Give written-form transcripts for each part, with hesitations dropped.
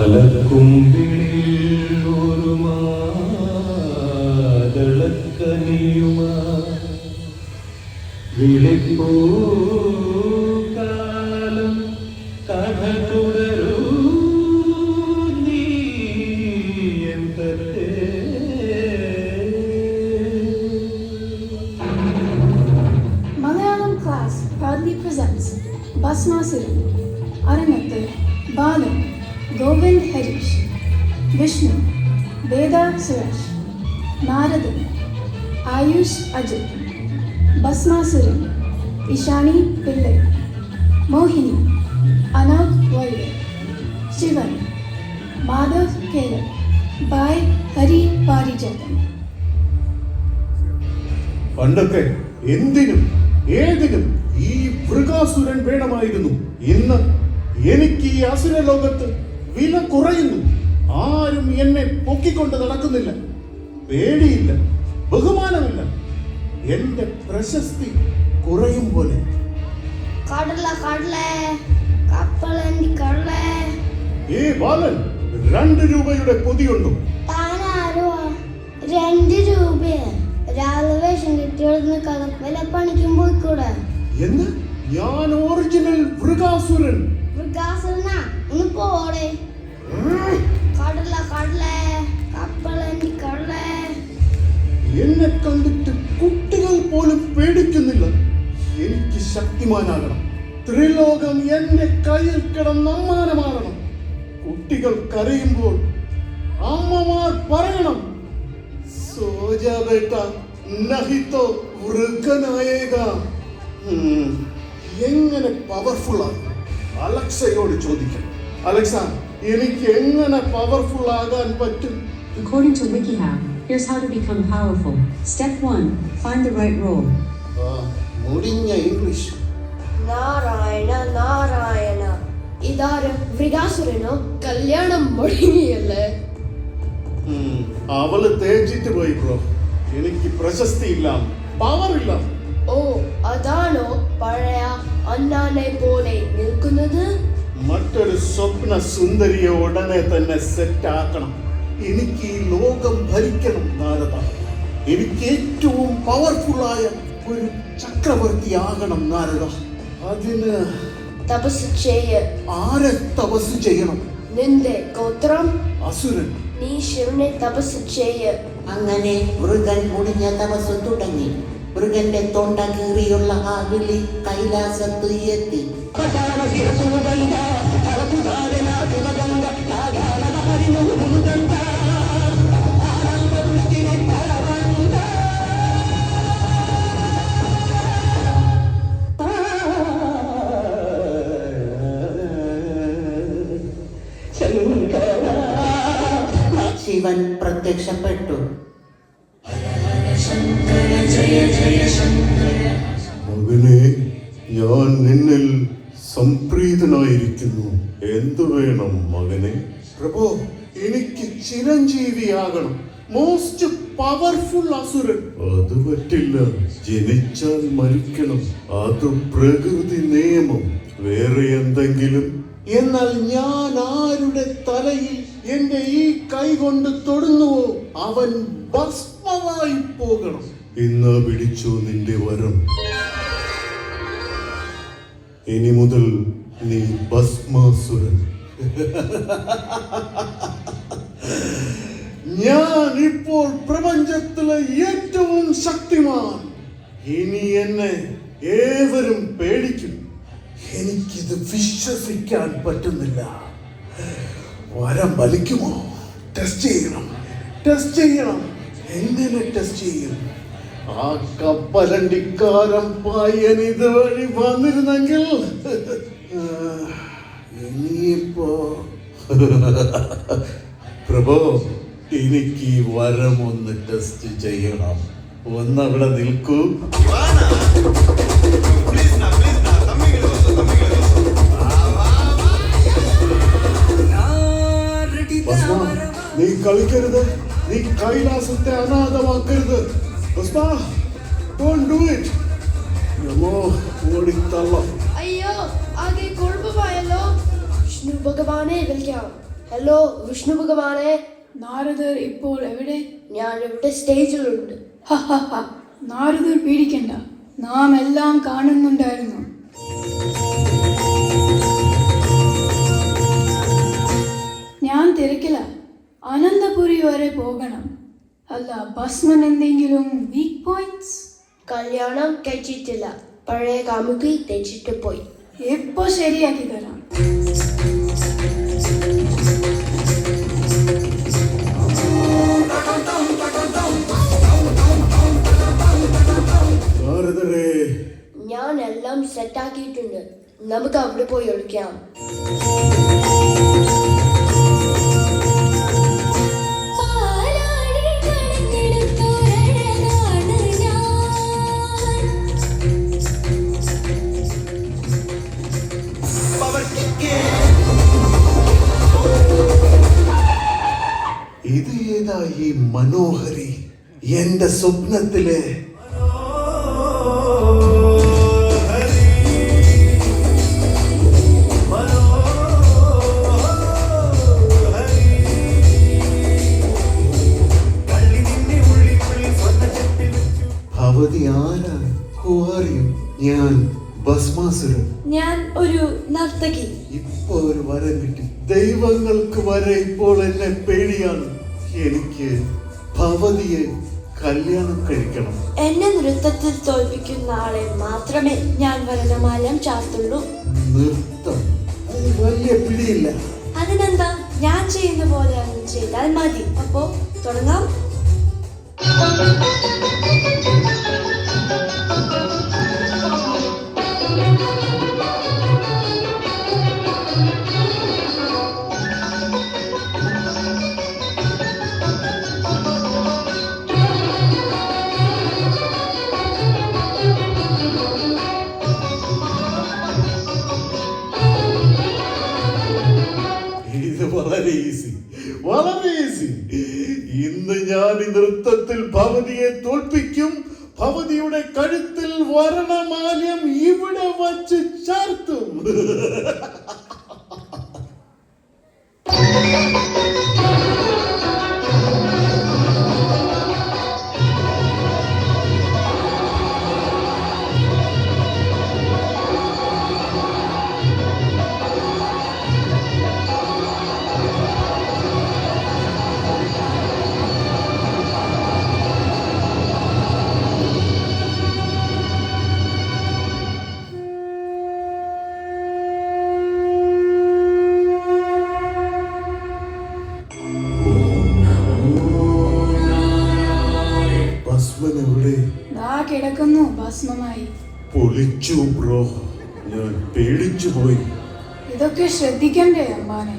മലക്കുമ്പിളിൽ ഒരു മാതളക്കനിയുമാ വിളിപ്പൂക്കാലം കഥ തുടരൂ നീ എന്തേ. Malayalam class proudly presents Basmasuram, Aranathu, Balan, Govind Harish, Vishnu, Veda Suresh, Naradan, Ayush Ajit, Basmasuram, Ishani Pillai, Mohini, Anav Valde, Shivan, Madhav Kelar, by Hari Parijatan. പണ്ടൊക്കെ എന്തിനും ഏതിനും ഈ വൃകാസുരൻ വേണമായിരുന്നു. ഇന്ന് എനിക്ക് ഈ അസുര ലോകത്ത് വില കുറയുന്നു. ആരും എന്നെ പൊക്കിക്കൊണ്ട് നടക്കുന്നില്ല. പേടിയില്ല, ബഹുമാനമില്ല. എന്റെ പ്രശസ്തി കുറയും പോലെ. ഏ ബാലൻ, 2 രൂപയുടെ പൊതിയുണ്ടോ? 2 രൂപയോ? രാവിലെ വേഷം കിട്ടിയോടുന്ന് കടപ്പല പണിക്കും പോയിക്കൂടെ? എന്ന് ഞാൻ ഒറിജിനൽ വൃകാസുരൻ. വൃകാസുരനാ? ഒന്ന് പോടെ. കപ്പള. എന്നെ കണ്ടിട്ട് കുട്ടികൾ പോലും പേടിക്കുന്നില്ല. എനിക്ക് ശക്തിമാനാകണം. ത്രിലോകം എന്റെ കയ്യിൽ കിടന്നമ്മാനമാകണം. കുട്ടികൾ കരയുമ്പോൾ അമ്മമാർ പറയണം, സോജാ ബേട്ട നഹിതോ വൃക്കനായേക. എങ്ങനെ പവർഫുൾ ആണ്? അലക്സയോട് ചോദിക്കണം. അലക്സ, എനിക്ക് എങ്ങനെ പവർഫുൾ ആകാൻ പറ്റും? According to WikiHow, here's how to become powerful. Step 1, find the right role. മുടിഞ്ഞ ഇംഗ്ലീഷ്. നാരായണ നാരായണ. ഇതാര്? വൃകാസുരനോ? കല്യാണം മുടങ്ങിയല്ലേ? അവള് തേച്ചിട്ട് പോയി ബ്രോ. എനിക്ക് പ്രശസ്തി ഇല്ല, പവർ ഇല്ല. ഓ, അതാണോ പഴയ അണ്ണാനെ പോലെ നിൽക്കുന്നത്? മറ്റൊരു സ്വപ്ന സുന്ദരിയെ ഉടനെ തന്നെ സെറ്റ് ആക്കണം. എനിക്ക് ഈ ലോകം ഭരിക്കണം നാരദ. എനിക്ക് ഏറ്റവും പവർഫുൾ ആയ ഒരു ചക്രവർത്തി ആകണം നാരദ. അതിന് തപസ് ചെയ്യ. ആരെ തപസ് ചെയ്യണം? നിന്റെ ഗോത്രം അസുരൻ. നീ ശിവനെ തപസ് ചെയ്യ. അങ്ങനെ മൃഗൻ മുടിഞ്ഞ തപസ് തുടങ്ങി. മൃഗന്റെ തൊണ്ട കീറിയുള്ള ആ വിളി കൈലാസത്ത് എത്തി. ശിവൻ പ്രത്യക്ഷപ്പെട്ടു. മകനെ, ഞാൻ നിന്നിൽ സംപ്രീതനായിരിക്കുന്നു. എന്തു വേണം മകനെ? പ്രഭു, എനിക്ക് ചിരഞ്ജീവിയാകണം. മോസ്റ്റ് പവർഫുൾ അസുരൻ. അത് പറ്റില്ല. ജനിച്ചാൽ മരിക്കണം. അത് പ്രകൃതി നിയമം. വേറെ എന്തെങ്കിലും? എന്നാൽ ഞാൻ ആരുടെ തലയിൽ എന്റെ ഈ കൈ കൊണ്ട് തൊടുന്നുവോ അവൻ ഭസ്മമായി പോകണം. ഇന്ന് പിടിച്ചോ നിന്റെ വരം. ഇനി മുതൽ നീ ഭസ്മാസുരൻ. ഞാൻ ഇപ്പോൾ പ്രപഞ്ചത്തിലെ ഏറ്റവും ശക്തിമാൻ. ഇനി എന്നെ ഏവരും പേടിക്കും. എനിക്കിത് വിശ്വസിക്കാൻ പറ്റുന്നില്ല. വരം വലിക്കുമോ? ടെസ്റ്റ് ചെയ്യണം. എങ്ങനെ ടെസ്റ്റ് ചെയ്യും? ആ കപ്പലണ്ടിക്കാരൻ പായൻ ഇതുവഴി വന്നിരുന്നെങ്കിൽ ഇനിയിപ്പോ പ്രഭു, എനിക്ക് ഈ വരം ഒന്ന് ടെസ്റ്റ് ചെയ്യണം. ഒന്നവിടെ നിൽക്കൂ. നീ കളിക്കരുത്. നീ കൈലാസത്തെ അനാഥമാക്കരുത്. അയ്യോ, ആകെ കുഴപ്പമായല്ലോ. വിഷ്ണു ഭഗവാനെ വിളിക്കാം. ഹലോ വിഷ്ണു ഭഗവാനെ, നാരദർ ഇപ്പോൾ എവിടെ? ഞാൻ ഇവിടെ സ്റ്റേജിലുണ്ട്. ഹഹഹ, നാരദർ പേടിക്കണ്ട, നാം എല്ലാം കാണുന്നുണ്ടായിരുന്നു. ഞാൻ തിരക്കില്ല, അനന്തപുരി വരെ പോകണം. അല്ല, ഭസ്മൻ എന്തെങ്കിലും വീക്ക് പോയിന്റ്സ്? കല്യാണം കഴിച്ചിട്ടില്ല, പഴയ കാമുകി തെച്ചിട്ട് പോയി. എപ്പോ ശരിയാക്കി തരാം. നാരദരേ, ഞാൻ എല്ലാം സെറ്റാക്കിയിട്ടുണ്ട്, നമുക്ക് അവിടെ പോയി ഒളിക്കാം. ഇത് ഏതാ ഈ മനോഹരി? എന്റെ സ്വപ്നത്തിലെ ഭവതി ആരാ? കുവാരിയും ഞാൻ ഭസ്മാസുരൻ. ഞാൻ ഒരു നർത്തകി. ഇപ്പൊ ഒരു വരം കിട്ടി. ദൈവങ്ങൾക്ക് വരെ ഇപ്പോൾ എന്നെ പേടിയാണ്. എനിക്ക് ഭവതിയെ കല്യാണം കഴിക്കണം. എന്നെ നൃത്തത്തിൽ തോൽപ്പിക്കുന്ന ആളെ മാത്രമേ ഞാൻ വരണമാലം ചാർത്തുള്ളൂ. നൃത്തം അത് വലിയ പിടിയില്ല. അതിനെന്താ, ഞാൻ ചെയ്യുന്ന പോലെ അങ്ങ് ചെയ്താൽ മതി. അപ്പോ തുടങ്ങാം. ഇത് വളരെ ഈസി, വളരെ ഈസി. ഇന്ന് ഞാൻ ഈ നൃത്തത്തിൽ ഭവതിയെ തോൽപ്പിക്കും. ഭവതിയുടെ കഴുത്തിൽ വർണ്ണമാല്യം ഇവിടെ വച്ച് ചാർത്തും. ഭസ്മനെവിടെ? ദാ കിടക്കുന്നു ഭസ്മമായി. പൊളിച്ചു ബ്രോ, ഞാൻ പേടിച്ചു പോയി. ഇതൊക്കെ ശ്രദ്ധിക്കണ്ടേ അമ്മാനെ?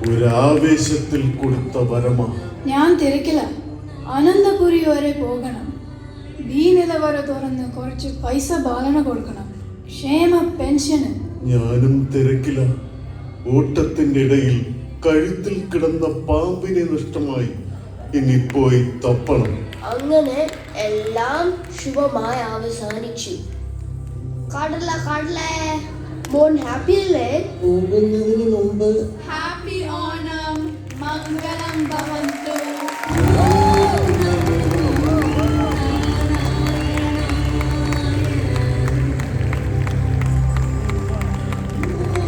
ഒരാവേശത്തിൽ കൊടുത്ത വരമാ. ഞാൻ തിരക്കില്ല, അനന്തപുരി വരെ പോകണം. ബി നിലവര തുറന്ന് കുറച്ച് പൈസ ബാലന കൊടുക്കണം, ക്ഷേമ പെൻഷന്. ഞാനും തിരക്കില്ല. ഓട്ടത്തിന്റെ ഇടയിൽ കഴുത്തിൽ കിടന്ന പാമ്പിനെ നഷ്ടമായി. ഇനി പോയി തപ്പണം. അങ്ങനെ എല്ലാം ശുഭമായി അവസാനിച്ചു. കടല കടലേ, മോൻ ഹാപ്പി അല്ലേ? പോകുന്നതിന് മുമ്പ് ഹാപ്പി ഓണം, മംഗളം ഭവന്തു.